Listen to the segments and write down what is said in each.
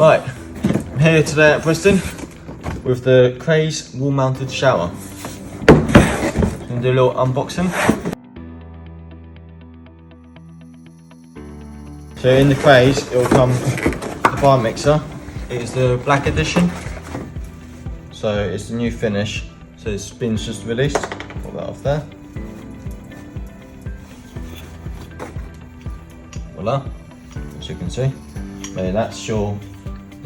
Right, I'm here today at Bristan with the Craze wall mounted shower. I'm going to do a little unboxing. So in the Craze it will come the bar mixer. It is the black edition. So it's the new finish. So the spin's just released. Put that off there. Voila, as you can see. And that's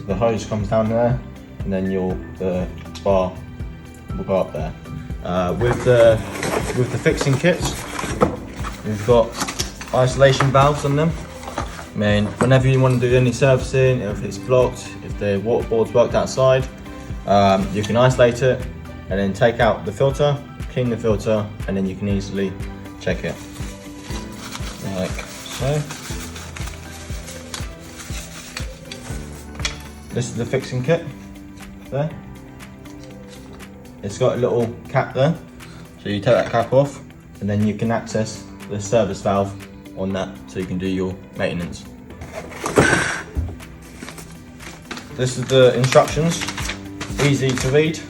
the hose comes down there, and then the bar will go up there. With the fixing kits, we've got isolation valves on them. I mean, whenever you want to do any servicing, if it's blocked, if the water board's worked outside, you can isolate it and then take out the filter, clean the filter, and then you can easily check it. Like so. This is the fixing kit there. It's got a little cap there, so you take that cap off and then you can access the service valve on that, so you can do your maintenance. This is the instructions, easy to read,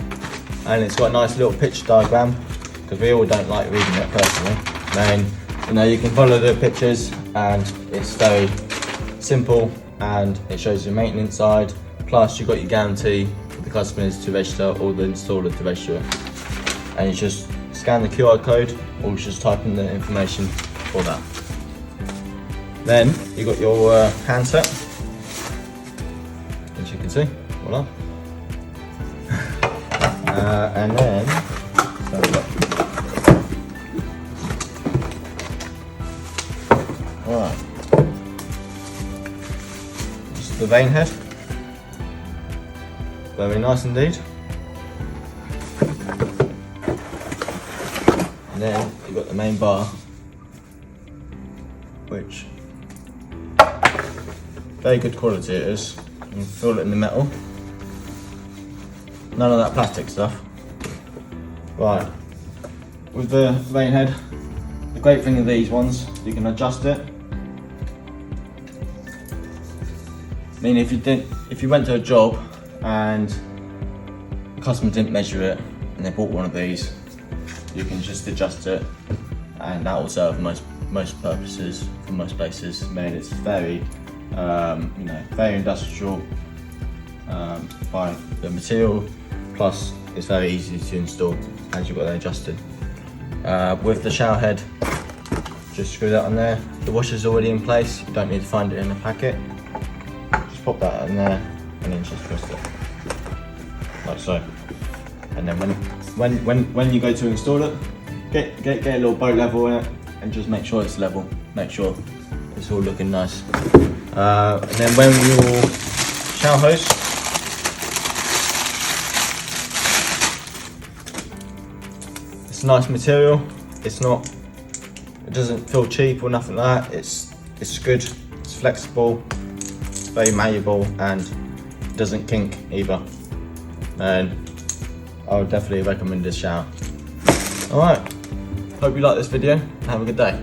and it's got a nice little picture diagram because we all don't like reading it personally. And you can follow the pictures and it's very simple, and it shows your maintenance side. Plus you've got your guarantee for the customers to register or the installer to register it. And you just scan the QR code or you just type in the information for that. Then you've got your handset, as you can see, voila. And then, alright, this is the vane head. Very nice indeed. And then you've got the main bar, which very good quality it is. You can feel it in the metal. None of that plastic stuff. Right, with the vane head, the great thing of these ones, you can adjust it. I mean, if you went to a job and the customer didn't measure it and they bought one of these, you can just adjust it, and that will serve most purposes for most places. I mean, it's very very industrial by the material, plus it's very easy to install as you've got that adjusted. With the shower head, just screw that on there. The washer's already in place, you don't need to find it in a packet. Just pop that in there and then just twist it like so. And then when you go to install it, get a little boat level in it and just make sure it's level. Make sure it's all looking nice. And then when your shower hose, it's a nice material. It doesn't feel cheap or nothing like that. It's good. It's flexible. It's very malleable and it doesn't kink either. And I would definitely recommend this shower. Alright, hope you like this video and have a good day.